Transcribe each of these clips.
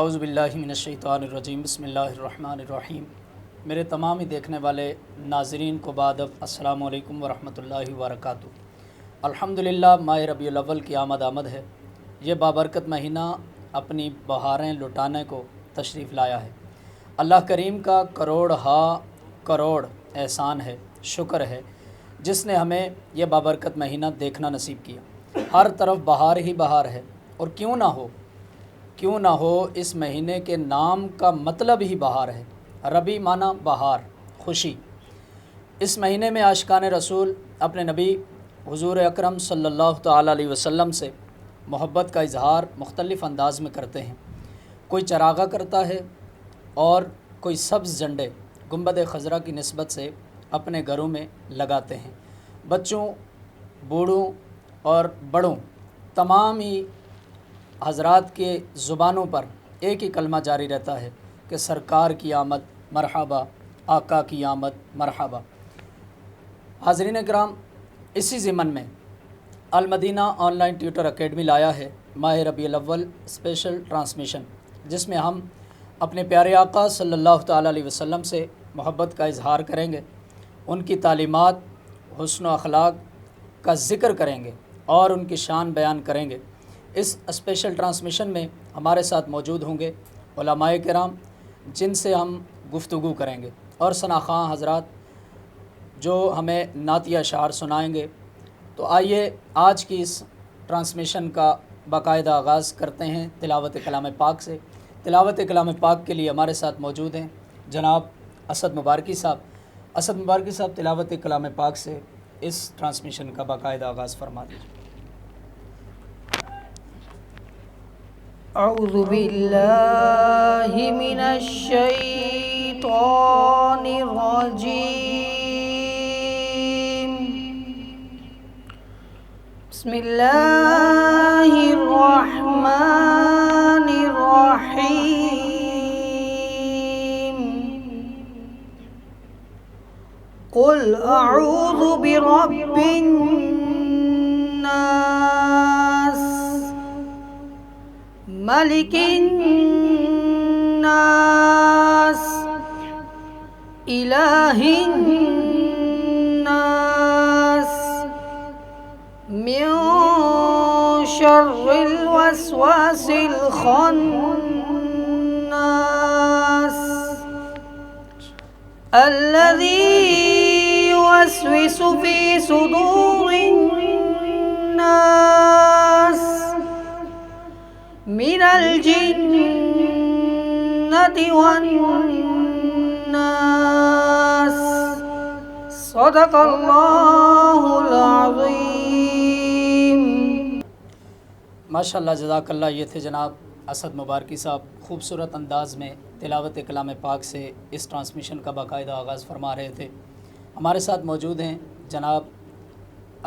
اعوذ باللہ من الشیطان الرجیم، بسم اللہ الرحمن الرحیم۔ میرے تمام ہی دیکھنے والے ناظرین کو بادب السلام علیکم ورحمۃ اللہ وبرکاتہ۔ الحمدللہ ماہ ربیع الاول کی آمد ہے۔ یہ بابرکت مہینہ اپنی بہاریں لٹانے کو تشریف لایا ہے۔ اللہ کریم کا کروڑ احسان ہے، شکر ہے، جس نے ہمیں یہ بابرکت مہینہ دیکھنا نصیب کیا۔ ہر طرف بہار ہی بہار ہے، اور کیوں نہ ہو اس مہینے کے نام کا مطلب ہی بہار ہے۔ ربیع معنی بہار، خوشی۔ اس مہینے میں عاشقان رسول اپنے نبی حضور اکرم صلی اللہ تعالیٰ علیہ وسلم سے محبت کا اظہار مختلف انداز میں کرتے ہیں۔ کوئی چراغاں کرتا ہے اور کوئی سبز جھنڈے گنبد خضرا کی نسبت سے اپنے گھروں میں لگاتے ہیں۔ بچوں، بوڑھوں اور بڑوں تمام ہی حضرات کے زبانوں پر ایک ہی کلمہ جاری رہتا ہے کہ سرکار کی آمد مرحبا، آقا کی آمد مرحبا۔ حاضرین اکرام، اسی ضمن میں المدینہ آن لائن ٹیوٹر اکیڈمی لایا ہے ماہ ربیع الاول اسپیشل ٹرانسمیشن، جس میں ہم اپنے پیارے آقا صلی اللہ تعالیٰ علیہ وسلم سے محبت کا اظہار کریں گے، ان کی تعلیمات، حسن و اخلاق کا ذکر کریں گے اور ان کی شان بیان کریں گے۔ اس اسپیشل ٹرانسمیشن میں ہمارے ساتھ موجود ہوں گے علماء کرام، جن سے ہم گفتگو کریں گے، اور ثناخواں حضرات جو ہمیں نعتیہ اشعار سنائیں گے۔ تو آئیے آج کی اس ٹرانسمیشن کا باقاعدہ آغاز کرتے ہیں تلاوت کلام پاک سے۔ تلاوت کلام پاک کے لیے ہمارے ساتھ موجود ہیں جناب اسد مبارکی صاحب تلاوت کلام پاک سے اس ٹرانسمیشن کا باقاعدہ آغاز فرما دیجیے۔ اعوذ باللہ من الشیطان الرجیم، بسم اللہ الرحمن الرحیم۔ قل اعوذ برب الناس، ملک الناس، الہ الناس، من شر الوسواس الخناس، الذي يوسوس في صدور الناس من الجنة والناس۔ صدق اللہ العظیم۔ ماشاءاللہ، جزاک اللہ۔ یہ تھے جناب اسد مبارکی صاحب، خوبصورت انداز میں تلاوت کلام پاک سے اس ٹرانسمیشن کا باقاعدہ آغاز فرما رہے تھے۔ ہمارے ساتھ موجود ہیں جناب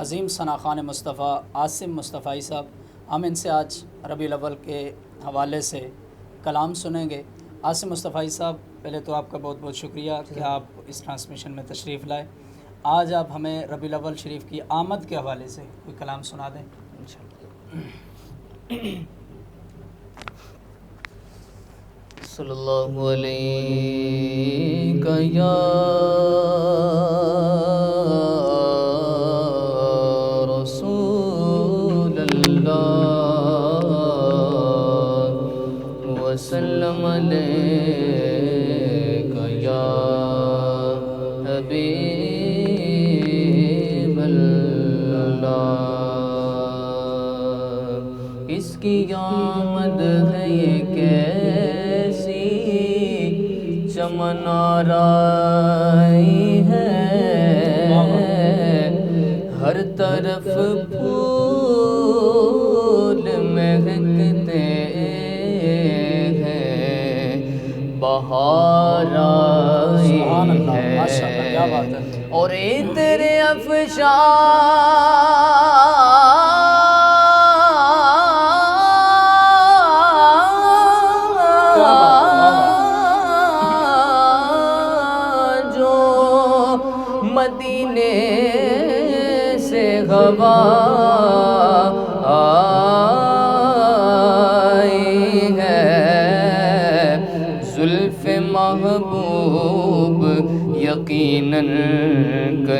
عظیم ثناخوان مصطفیٰ عاصم مصطفی صاحب۔ ہم ان سے آج ربیع الاول کے حوالے سے کلام سنیں گے۔ عاصم مصطفی صاحب، پہلے تو آپ کا بہت بہت شکریہ کہ آپ اس ٹرانسمیشن میں تشریف لائے۔ آج آپ ہمیں ربیع الاول شریف کی آمد کے حوالے سے کوئی کلام سنا دیں انشاءاللہ۔ صلی اللہ علیہ یا رسول اللہ، وسلم علیک یا حبیب اللہ۔ اس کی آمد ہے یہ کیسی چمن آرائی ہے، ہر طرف پھول مہکتے ہیں، بہار آئی ہے، اور عطر جو مدینے سے ہوا آئی ہے،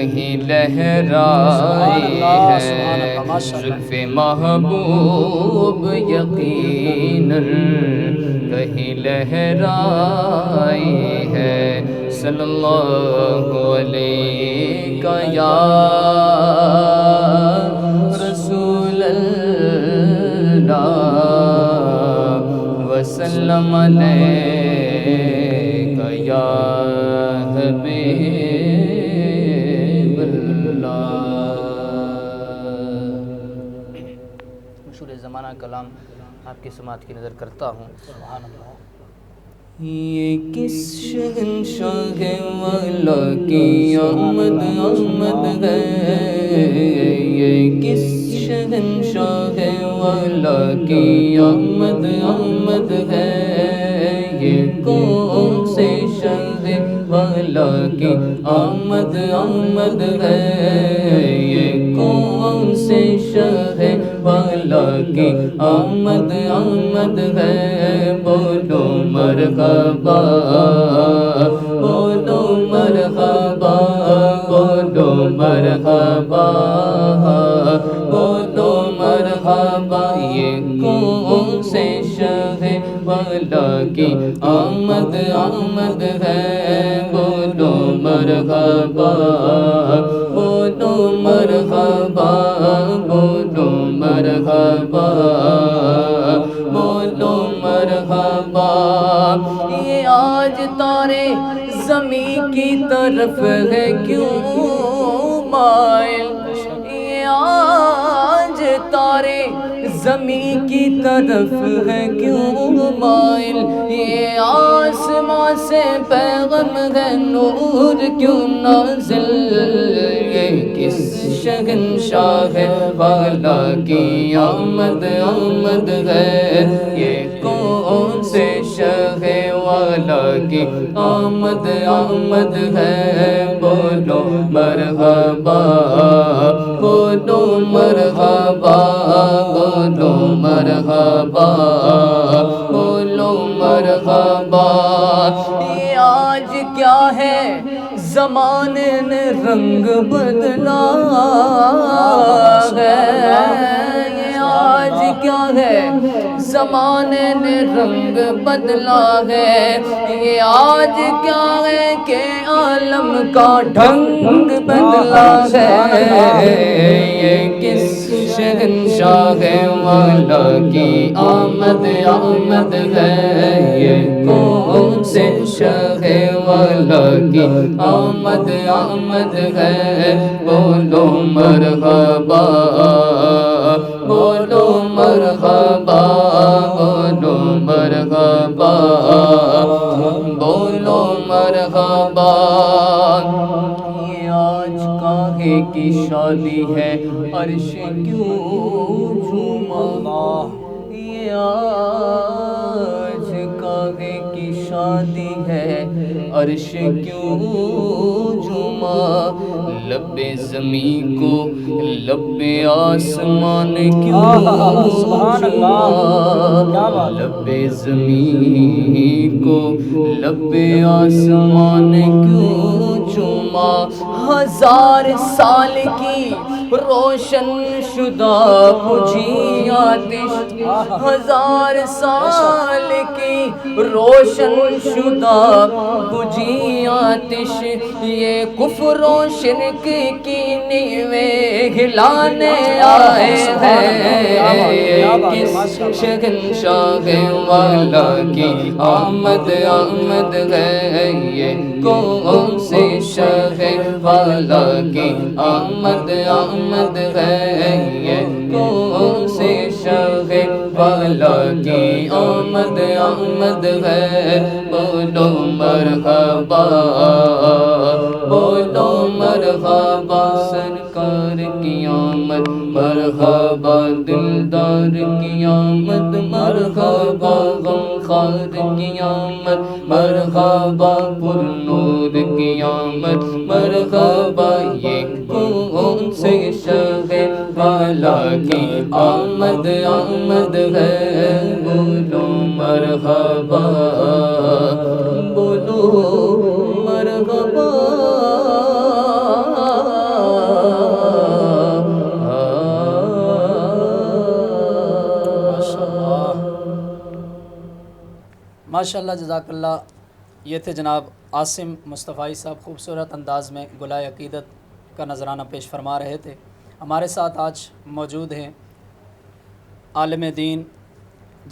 کہیں لہرائی ہے زلف محبوب یقیناً کہیں لہرائی ہے صلی اللہ علیہ یا رسول اللہ وسلم علیک یا حبیب اللہ۔ مشہور زمانہ کلام آپ کی سماعت کی نظر کرتا ہوں۔ سبحان اللہ۔ یہ کس شہنشاہ والا کی آمد آمد ہے، یہ کس شہنشاہ والا کی آمد آمد ہے، یہ کون سے شاہ والا کی آمد آمد ہے، یہ کون سے شاہ والا کی آمد آمد ہے، بولو مرحبا بولو مرحبا بولو مرحبا بولو مرحبا، یہ کون سے شاہ والا کی آمد آمد ہے، بولو مرحبا بولو مرحبا بولو مرحبا بولو مرحبا۔ یہ آج تارے زمین کی طرف ہے کیوں مائل، یہ آج تارے زمین کی طرف ہے کیوں مائل، یہ آسمان سے پیغام ہے نور کیوں نازل، یہ کس شہنشاہ والا کی آمد آمد ہے، یہ کون سے شاہ والا کی آمد آمد ہے، بولو مرحبا بولو مرحبا بولو مرحبا بولو مرحبا۔ یہ آج کیا ہے زمانے نے رنگ بدلا ہے، یہ آج کیا ہے زمانے نے رنگ بدلا ہے، یہ آج کیا ہے کہ عالم کا ڈھنگ بدلا ہے، یہ کس شہنشاہ والا کی آمد آمد ہے، یہ کون سے شاہ والا کی آمد آمد ہے، بولو مرحبا بولو مرحبا بولو مرحبا بولو مرحبا۔ یہ آج کاہے کی شادی ہے عرش کیوں جھوما، یہ آج کاہے کی شادی ہے عرش کیوں جھوما، لب زمین کو لب آسمان کیوں جھوما، لب زمین کو لب آسمان کیوں جھوما، ہزار سال کی روشن شدہ بجھی آتش، ہزار سال کی روشن شدہ بجھی آتش، یہ کفر و شرک کی نیویں ہلانے آئے ہیں، کس شہنشاہ والا کی آمد آمد ہے، یہ کون سے شاہ والا کی آمد آمد ہے، یہ کون سے شاہ والا کی آمد آمد ہے، بولو مرحبا بولو مرحبا سرکار کی آمد، مرحبا دلدار کی آمد، مرحبا غمخوار کی آمد، مرحبا پر نور کی آمد، مرحبا یہ کون سے شاہ والا کی آمد آمد ہے، بولو مرحبا بولو مرحبا ماشاءاللہ جزاک اللہ. یہ تھے جناب عاصم مصطفی صاحب، خوبصورت انداز میں گلائے عقیدت کا نذرانہ پیش فرما رہے تھے. ہمارے ساتھ آج موجود ہیں عالم دین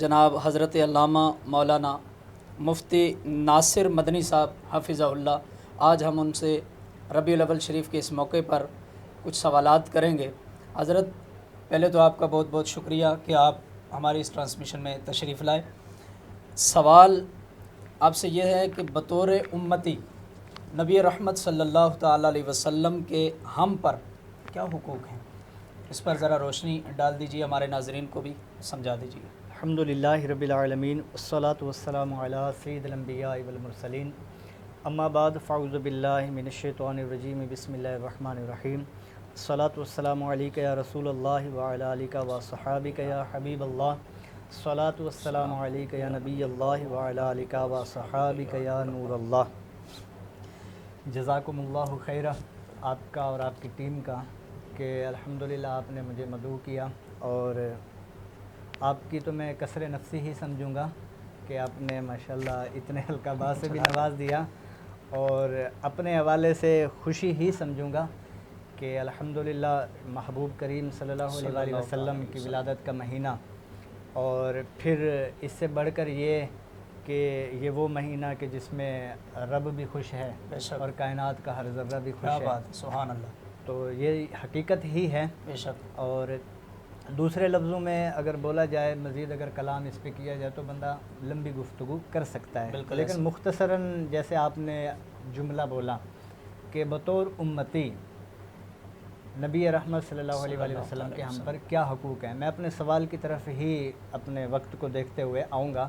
جناب حضرت علامہ مولانا مفتی ناصر مدنی صاحب حفظہ اللہ. آج ہم ان سے ربیع الاول شریف کے اس موقع پر کچھ سوالات کریں گے. حضرت پہلے تو آپ کا بہت بہت شکریہ کہ آپ ہماری اس ٹرانسمیشن میں تشریف لائے. سوال آپ سے یہ ہے کہ بطور امتی نبی رحمت صلی اللہ تعالیٰ علیہ وسلم کے ہم پر کیا حقوق ہیں؟ اس پر ذرا روشنی ڈال دیجیے، ہمارے ناظرین کو بھی سمجھا دیجیے. الحمدللہ رب العالمین والصلاة والسلام علی سید الانبیاء والمرسلین، اما بعد فاعوذ باللہ من الشیطان الرجیم، بسم اللہ الرحمن الرحیم. الصلاة والسلام علیک یا رسول اللہ وعلی آلک وصحابک یا حبیب اللہ. الصلاة والسلام علیک یا نبی اللہ وعلی آلک وصحابک یا نور اللہ. جزاکم اللہ خیرہ آپ کا اور آپ کی ٹیم کا کہ الحمدللہ آپ نے مجھے مدعو کیا، اور آپ کی تو میں کثر نفسی ہی سمجھوں گا کہ آپ نے ماشاءاللہ اتنے ہلکا باز سے بھی نواز دیا، اور اپنے حوالے سے خوشی ہی سمجھوں گا کہ الحمدللہ محبوب کریم صلی اللہ علیہ وسلم کی ولادت کا مہینہ، اور پھر اس سے بڑھ کر یہ کہ یہ وہ مہینہ کہ جس میں رب بھی خوش ہے اور کائنات کا ہر ذرہ بھی خوش ہے. سبحان اللہ. تو یہ حقیقت ہی ہے. بے شک. اور دوسرے لفظوں میں اگر بولا جائے، مزید اگر کلام اس پہ کیا جائے تو بندہ لمبی گفتگو کر سکتا ہے، لیکن مختصراً جیسے آپ نے جملہ بولا کہ بطور امتی نبی رحمت صلی اللہ علیہ وسلم کے ہم پر کیا حقوق ہیں، میں اپنے سوال کی طرف ہی اپنے وقت کو دیکھتے ہوئے آؤں گا.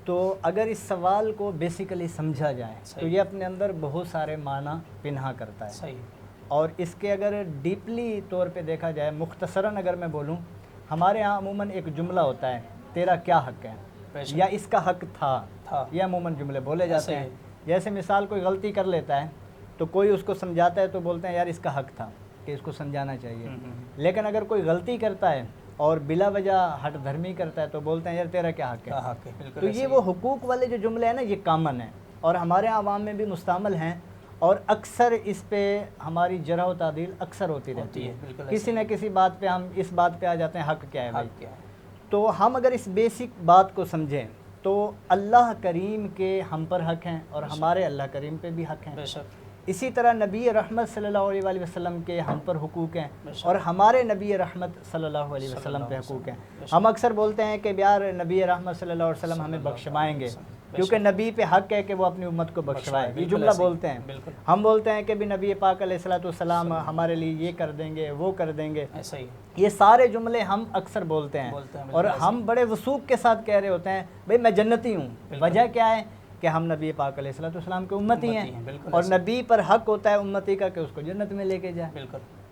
تو اگر اس سوال کو بیسیکلی سمجھا جائے تو یہ اپنے اندر بہت سارے معنی پنہا کرتا ہے. صحیح. اور اس کے اگر ڈیپلی طور پہ دیکھا جائے، مختصراً اگر میں بولوں، ہمارے ہاں عموماً ایک جملہ ہوتا ہے، تیرا کیا حق ہے، یا اس کا حق تھا، یہ عموماً جملے بولے جاتے ہیں. جیسے مثال کوئی غلطی کر لیتا ہے تو کوئی اس کو سمجھاتا ہے تو بولتے ہیں یار اس کا حق تھا کہ اس کو سمجھانا چاہیے. لیکن اگر کوئی غلطی کرتا ہے اور بلا وجہ ہٹ دھرمی کرتا ہے تو بولتے ہیں یار تیرا کیا حق ہے. تو یہ وہ حقوق والے جو جملے ہیں نا، یہ کامن ہیں اور ہمارے عوام میں بھی مستعمل ہیں، اور اکثر اس پہ ہماری جرح و تعدیل اکثر ہوتی رہتی ہے. کسی نہ کسی بات پہ ہم اس بات پہ آ جاتے ہیں حق کیا ہے بھائی. تو ہم اگر اس بیسک بات کو سمجھیں تو اللہ کریم کے ہم پر حق ہیں اور ہمارے اللہ کریم پہ بھی حق ہیں. اسی طرح نبی رحمت صلی اللہ علیہ وسلم کے ہم پر حقوق ہیں اور ہمارے نبی رحمت صلی اللہ علیہ وسلم پہ حقوق ہیں. ہم اکثر بولتے ہیں کہ یار نبی رحمت صلی اللہ علیہ وسلم ہمیں بخشوائیں گے کیونکہ نبی پہ حق ہے کہ وہ اپنی امت کو بخشوائے. یہ جملہ بولتے ہیں. ہم بولتے ہیں کہ بھی نبی پاک علیہ الصلوۃ والسلام ہمارے لیے یہ کر دیں گے، وہ کر دیں گے. یہ سارے جملے ہم اکثر بولتے ہیں اور ہم بڑے وثوق کے ساتھ کہہ رہے ہوتے ہیں بھئی میں جنتی ہوں. وجہ کیا ہے کہ ہم نبی پاک علیہ الصلوۃ والسلام کے امتی ہیں اور نبی پر حق ہوتا ہے امتی کا کہ اس کو جنت میں لے کے جائے.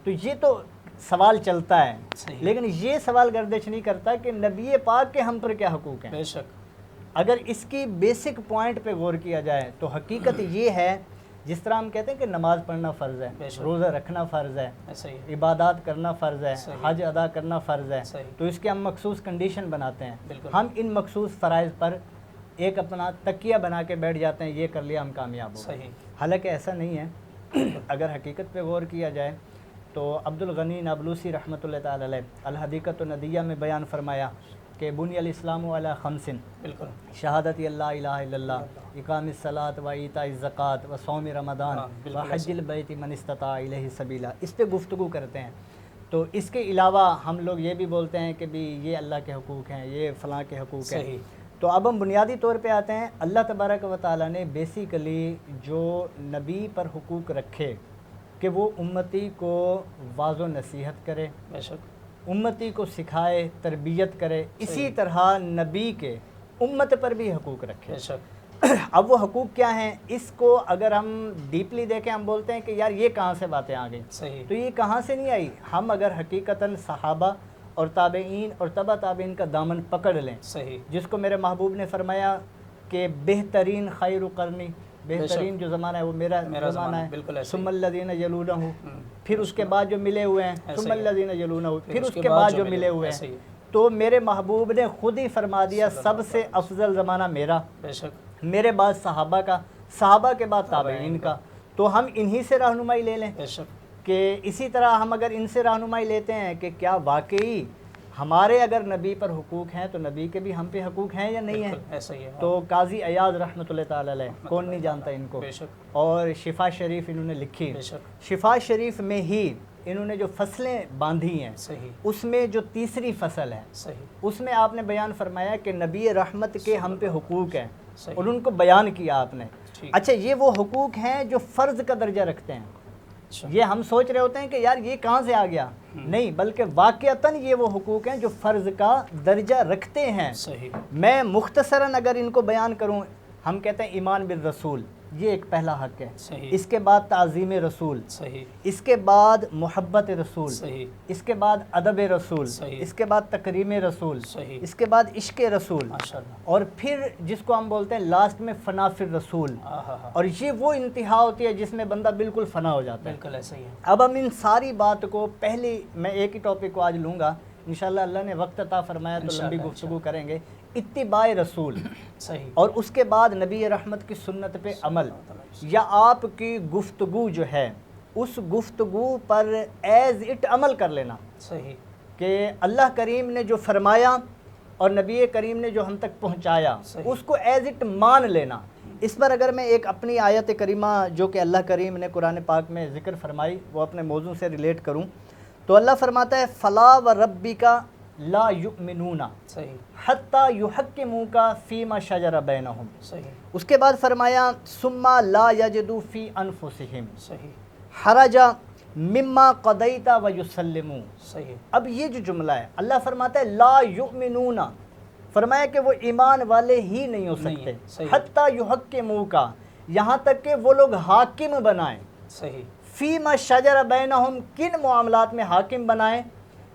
تو یہ تو سوال چلتا ہے، لیکن یہ سوال گردش نہیں کرتا کہ نبی پاک کے ہم پر کیا حقوق ہیں. اگر اس کی بیسک پوائنٹ پہ غور کیا جائے تو حقیقت یہ ہے، جس طرح ہم کہتے ہیں کہ نماز پڑھنا فرض ہے، روزہ رکھنا فرض ہے، عبادات کرنا فرض ہے، حج ادا کرنا فرض ہے، تو اس کے ہم مخصوص کنڈیشن بناتے ہیں. ہم ان مخصوص فرائض پر ایک اپنا تکیہ بنا کے بیٹھ جاتے ہیں، یہ کر لیا ہم کامیاب ہو گئے. حالانکہ ایسا نہیں ہے. اگر حقیقت پہ غور کیا جائے تو عبد الغنی نابلوسی رحمۃ اللہ تعالی علیہ الحدیقۃ الندیہ میں بیان فرمایا کہ بنی الاسلام علی خمس، شہادت اللہ الہ الا اللہ، اقام الصلاۃ و ایتاء الزکوٰۃ و صوم رمضان و حج البیت من استطاع الیہ سبیلا. اس پہ گفتگو کرتے ہیں. تو اس کے علاوہ ہم لوگ یہ بھی بولتے ہیں کہ بھی یہ اللہ کے حقوق ہیں، یہ فلاں کے حقوق ہیں. تو اب ہم بنیادی طور پہ آتے ہیں، اللہ تبارک و تعالیٰ نے بیسیکلی جو نبی پر حقوق رکھے کہ وہ امتی کو واعظ و نصیحت کرے، امتی کو سکھائے، تربیت کرے. اسی طرح نبی کے امت پر بھی حقوق رکھے. اب وہ حقوق کیا ہیں، اس کو اگر ہم ڈیپلی دیکھیں، ہم بولتے ہیں کہ یار یہ کہاں سے باتیں آ گئیں. تو یہ کہاں سے نہیں آئی. ہم اگر حقیقتاً صحابہ اور تابعین اور تبع تابعین کا دامن پکڑ لیں، جس کو میرے محبوب نے فرمایا کہ بہترین خیر قرنی، بہترین جو زمانہ ہے وہ میرا زمانہ ہے، ثم الذین یلونہ، پھر اس کے بعد جو ملے ہوئے ہیں، ثم الذین یلونہ، پھر اس کے بعد جو ملے ہوئے ہیں. تو میرے محبوب نے خود ہی فرما دیا سب سے افضل زمانہ میرا، بے شک میرے بعد صحابہ کا، صحابہ کے بعد تابعین کا، تو ہم انہی سے رہنمائی لے لیں بے شک کہ اسی طرح ہم اگر ان سے رہنمائی لیتے ہیں کہ کیا واقعی ہمارے اگر نبی پر حقوق ہیں تو نبی کے بھی ہم پہ حقوق ہیں یا نہیں ہیں. بالکل ایسا ہی ہے. تو قاضی ایاز رحمۃ اللہ تعالی علیہ، کون نہیں جانتا ان کو، بے شک اور شفا شریف انہوں نے لکھی، بے شک شفا شریف میں ہی انہوں نے جو فصلیں باندھی ہیں صحیح اس میں جو تیسری فصل ہے صحیح اس میں آپ نے بیان فرمایا کہ نبی رحمت کے ہم پہ حقوق ہیں، صحیح اور ان کو بیان کیا آپ نے. ٹھیک. اچھا یہ وہ حقوق ہیں جو فرض کا درجہ رکھتے ہیں. اچھا یہ ہم سوچ رہے ہوتے ہیں کہ یار یہ کہاں سے آ گیا، نہیں بلکہ واقعتاً یہ وہ حقوق ہیں جو فرض کا درجہ رکھتے ہیں. صحیح میں مختصراً اگر ان کو بیان کروں، ہم کہتے ہیں ایمان بالرسول، یہ ایک پہلا حق ہے. صحیح اس کے بعد تعظیم رسول، صحیح اس کے بعد محبت رسول، صحیح اس کے بعد ادب رسول، صحیح اس کے بعد تکریم رسول، صحیح اس کے بعد عشق رسول، ماشاءاللہ اور پھر جس کو ہم بولتے ہیں لاسٹ میں فنا فی الرسول. ہاں اور یہ وہ انتہا ہوتی ہے جس میں بندہ بالکل فنا ہو جاتا ہے. بالکل ایسا ہی ہے. اب ہم ان ساری بات کو پہلے میں ایک ہی ٹاپک کو آج لوں گا انشاءاللہ، اللہ نے وقت عطا فرمایا تو لمبی انشاءاللہ، گفتگو کریں گے. اتباع رسول، صحیح اور اس کے بعد نبی رحمت کی سنت پہ عمل، یا آپ کی گفتگو جو ہے اس گفتگو پر ایز اٹ عمل کر لینا صحیح کہ اللہ کریم نے جو فرمایا اور نبی کریم نے جو ہم تک پہنچایا صحیح. اس کو ایز اٹ مان لینا. اس پر اگر میں ایک اپنی آیت کریمہ جو کہ اللہ کریم نے قرآن پاک میں ذکر فرمائی وہ اپنے موضوع سے ریلیٹ کروں تو اللہ فرماتا ہے فلا و ربک لا یؤمنون صحیح حتی یحکموک فیما شجر بینہم. صحیح اس کے بعد فرمایا ثم لا یجدوا فی انفسہم صحیح حرجا مما قضیت ویسلموا. صحیح اب یہ جو جملہ ہے اللہ فرماتا ہے لا یؤمنون، فرمایا کہ وہ ایمان والے ہی نہیں ہو نہیں سکتے ہے، صحیح. حتی یحکموک، یہاں تک کہ وہ لوگ حاکم بنائیں. صحیح فیما شجر بینہم، کن معاملات میں حاکم بنائیں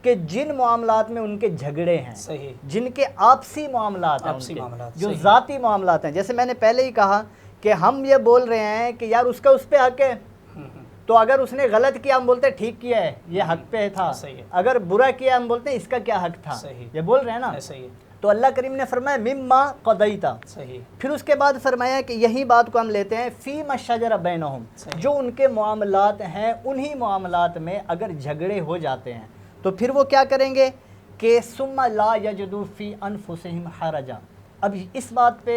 کہ جن معاملات میں ان کے جھگڑے ہیں، صحیح جن کے آپسی معاملات ہیں، آپسی ان کے معاملات، جو صحیح. ذاتی معاملات ہیں. جیسے میں نے پہلے ہی کہا کہ ہم یہ بول رہے ہیں کہ یار اس کا اس پہ حق ہے، تو اگر اس نے غلط کیا ہم بولتے ہیں ٹھیک کیا ہے یہ حق پہ تھا، صحیح ہے. اگر برا کیا ہم بولتے ہیں اس کا کیا حق تھا. صحیح. یہ بول رہے ہیں نا. ایسا ہی ہے. تو اللہ کریم نے فرمایا مما قضیتا، صحیح پھر اس کے بعد فرمایا کہ یہی بات کو ہم لیتے ہیں فیما شجر بینہم، صحیح. جو ان کے معاملات ہیں انہی معاملات میں اگر جھگڑے ہو جاتے ہیں تو پھر وہ کیا کریں گے کہ ثم لا یجدوا فی انفسہم حرجا. اب اس بات پہ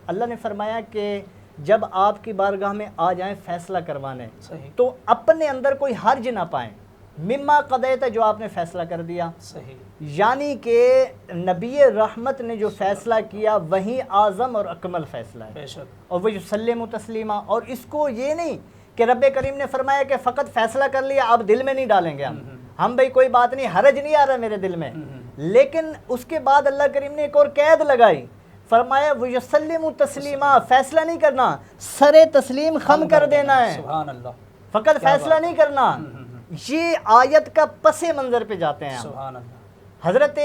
اللہ نے فرمایا کہ جب آپ کی بارگاہ میں آ جائیں فیصلہ کروانے صحیح تو اپنے اندر کوئی حرج نہ پائیں مما قضیت، جو آپ نے فیصلہ کر دیا. صحیح یعنی کہ نبی رحمت نے جو فیصلہ کیا وہی اعظم اور اکمل فیصلہ ہے، بے شک اور وہ یسلم تسلیما. اور اس کو یہ نہیں کہ رب کریم نے فرمایا کہ فقط فیصلہ کر لیا اب دل میں نہیں ڈالیں گے ہم بھائی کوئی بات نہیں، حرج نہیں آ رہا میرے دل میں. لیکن اس کے بعد اللہ کریم نے ایک اور قید لگائی، فرمایا وہ یسلم تسلیما، فیصلہ نہیں کرنا، سر تسلیم خم کر دینا ہے، سبحان اللہ فقط فیصلہ نہیں کرنا. یہ آیت کا پس منظر پہ جاتے ہیں. سبحان اللہ. حضرت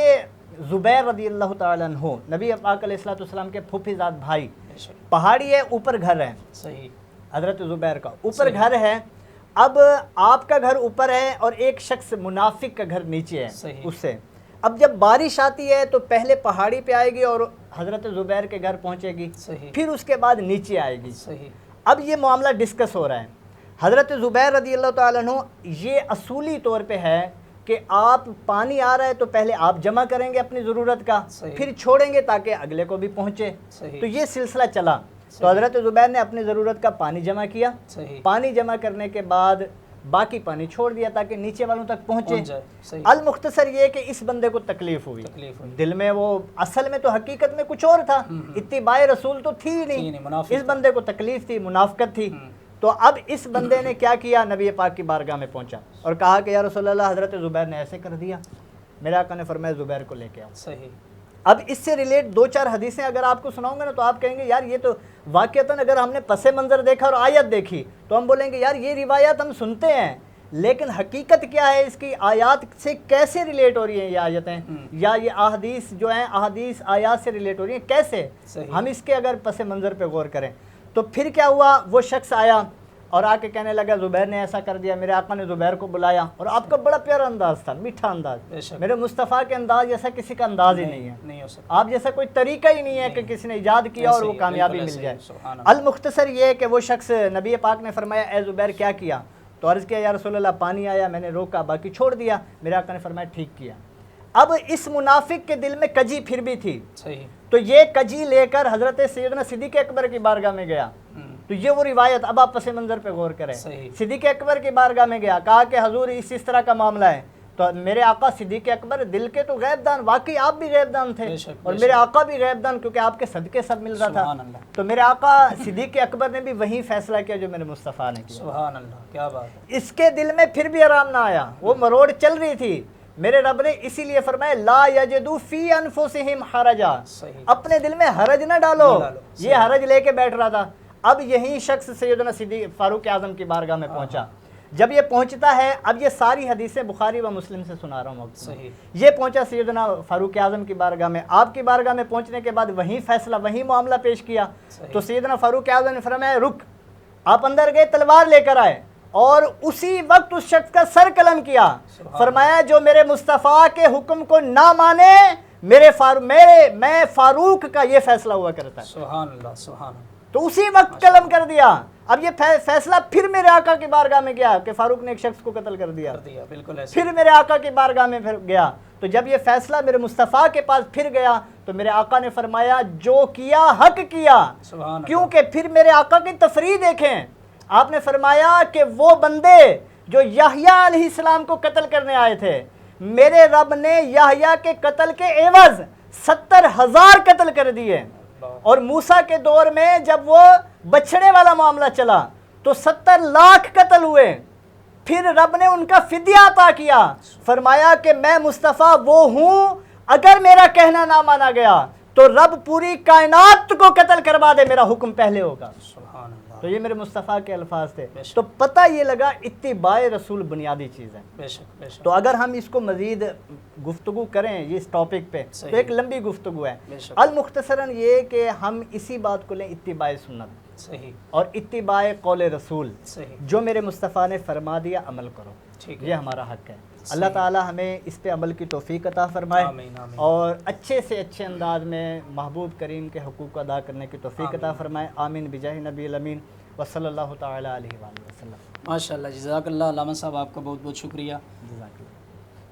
زبیر رضی اللہ تعالیٰ عنہ نبی پاک علیہ الصلوۃ والسلام کے پھوپھی زاد بھائی، بے شک. پہاڑی ہے اوپر گھر ہے، صحیح حضرت زبیر کا اوپر گھر ہے. اب آپ کا گھر اوپر ہے اور ایک شخص منافق کا گھر نیچے ہے صحیح. اس سے. اب جب بارش آتی ہے تو پہلے پہاڑی پہ آئے گی اور حضرت زبیر کے گھر پہنچے گی، صحیح پھر اس کے بعد نیچے آئے گی. صحیح اب یہ معاملہ ڈسکس ہو رہا ہے. حضرت زبیر رضی اللہ تعالیٰ عنہ یہ اصولی طور پہ ہے کہ آپ پانی آ رہا ہے تو پہلے آپ جمع کریں گے اپنی ضرورت کا، صحیح. پھر چھوڑیں گے تاکہ اگلے کو بھی پہنچے. صحیح. تو یہ سلسلہ چلا. تو حضرت زبیر نے اپنی ضرورت کا پانی جمع کیا، صحیح پانی جمع کرنے کے بعد باقی پانی چھوڑ دیا تاکہ نیچے والوں تک پہنچ پہنچے. جائے. صحیح المختصر یہ کہ اس بندے کو تکلیف ہوئی، تکلیف ہوئی. دل میں وہ اصل میں تو حقیقت میں کچھ اور تھا، اتباع رسول تو تھی نہیں، منافق اس بندے کو تکلیف تھی، منافقت تھی. تو اب اس بندے نے کیا کیا، نبی پاک کی بارگاہ میں پہنچا اور کہا کہ یا رسول اللہ حضرت زبیر نے ایسے کر دیا. میرے آقا نے فرمایا زبیر کو لے کے آؤ. صحیح. اب اس سے ریلیٹ دو چار حدیثیں اگر آپ کو سناؤں گا نا تو آپ کہیں گے یار یہ تو واقعتاً اگر ہم نے پس منظر دیکھا اور آیت دیکھی تو ہم بولیں گے یار یہ روایات ہم سنتے ہیں لیکن حقیقت کیا ہے، اس کی آیات سے کیسے ریلیٹ ہو رہی ہیں یہ آیتیں، یا یہ احادیث جو ہیں احادیث آیات سے ریلیٹ ہو رہی ہیں کیسے. صحیح. ہم اس کے اگر پس منظر پہ غور کریں تو پھر کیا ہوا، وہ شخص آیا اور آ کے کہنے لگا زبیر نے ایسا کر دیا. میرے آقا نے زبیر کو بلایا اور آپ کا بڑا پیارا انداز تھا, میٹھا انداز. میرے مصطفیٰ کے انداز جیسا کسی کا انداز ہی نہیں ہے, نہیں ہو سکتا. آپ جیسا کوئی طریقہ ہی نہیں ہے کہ کسی نے ایجاد کیا اور وہ کامیابی مل جائے. المختصر یہ ہے کہ وہ شخص, نبی پاک نے فرمایا اے زبیر کیا کیا؟ تو عرض کیا یا رسول اللہ پانی آیا, میں نے روکا, باقی چھوڑ دیا. میرے آقا نے فرمایا ٹھیک کیا. اب اس منافق کے دل میں کجی پھر بھی تھی, تو یہ کجی لے کر حضرت سیدنا صدیق اکبر کی بارگاہ میں گیا. تو یہ وہ روایت, اب آپ پس منظر پہ غور کریں. صدیق اکبر کی بارگاہ میں گیا, کہا کہ حضور اس طرح کا معاملہ ہے. تو میرے آقا صدیق اکبر دل کے تو غیب دان, واقعی آپ بھی غیب دان تھے اور میرے آقا بھی غیب دان, کیونکہ آپ کے صدقے سب مل رہا تھا. تو میرے آقا صدیق اکبر نے بھی وہی فیصلہ کیا جو میرے مصطفیٰ نے کیا. سبحان اللہ, کیا بات ہے. اس کے دل میں پھر بھی آرام نہ آیا, وہ مروڑ چل رہی تھی. میرے رب نے اسی لیے فرمایا لا یجدو فی انفسہم حرجا, اپنے دل میں حرج نہ ڈالو. یہ حرج لے کے بیٹھ رہا تھا. اب یہی شخص سیدنا صدیق فاروق اعظم کی بارگاہ میں پہنچا. جب یہ پہنچتا ہے, اب یہ ساری حدیثیں بخاری و مسلم سے سنا رہا ہوں, یہ پہنچا سیدنا فاروق اعظم کی بارگاہ میں. آپ کی بارگاہ میں پہنچنے کے بعد وہی فیصلہ, وہی معاملہ پیش کیا. تو سیدنا فاروق اعظم نے فرمایا رک. آپ اندر گئے, تلوار لے کر آئے اور اسی وقت اس شخص کا سر قلم کیا. فرمایا جو میرے مصطفیٰ کے حکم کو نہ مانے, میں فاروق کا یہ فیصلہ ہوا کرتا ہے. سبحان اللہ, سبحان اللہ. تو اسی وقت قلم کر دیا. اب یہ فیصلہ پھر میرے آقا کی بارگاہ میں گیا کہ فاروق نے ایک شخص کو قتل کر دیا. بالکل ایسے. پھر میرے آقا کی بارگاہ میں پھر گیا. تو جب یہ فیصلہ میرے مصطفیٰ کے پاس پھر گیا تو میرے آقا نے فرمایا جو کیا حق کیا. کیونکہ پھر میرے آقا کی تفریح دیکھیں, آپ نے فرمایا کہ وہ بندے جو یحییٰ علیہ السلام کو قتل کرنے آئے تھے, میرے رب نے یحییٰ کے قتل کے عوض 70,000 قتل کر دیے. اور موسیٰ کے دور میں جب وہ بچھڑے والا معاملہ چلا تو 70 لاکھ قتل ہوئے. پھر رب نے ان کا فدیہ عطا کیا. فرمایا کہ میں مصطفیٰ وہ ہوں, اگر میرا کہنا نہ مانا گیا تو رب پوری کائنات کو قتل کروا دے, میرا حکم پہلے ہوگا. تو یہ میرے مصطفیٰ کے الفاظ تھے. تو پتہ یہ لگا اتباع رسول بنیادی چیز ہے. تو اگر ہم اس کو مزید گفتگو کریں اس ٹاپک پہ تو ایک لمبی گفتگو ہے. المختصراً یہ کہ ہم اسی بات کو لیں اتباع سنت اور اتباع قول رسول. جو میرے مصطفیٰ نے فرما دیا عمل کرو, یہ ہمارا حق ہے. اللہ تعالی ہمیں اس پہ عمل کی توفیق عطا فرمائے اور اچھے سے اچھے انداز میں محبوب کریم کے حقوق ادا کرنے کی توفیق عطا فرمائے. آمین بجاہ نبی الامین وصلی اللہ تعالی علیہ وآلہ وسلم. ماشاء اللہ, جزاک اللہ. علامہ صاحب آپ کا بہت بہت شکریہ. جزاک اللہ.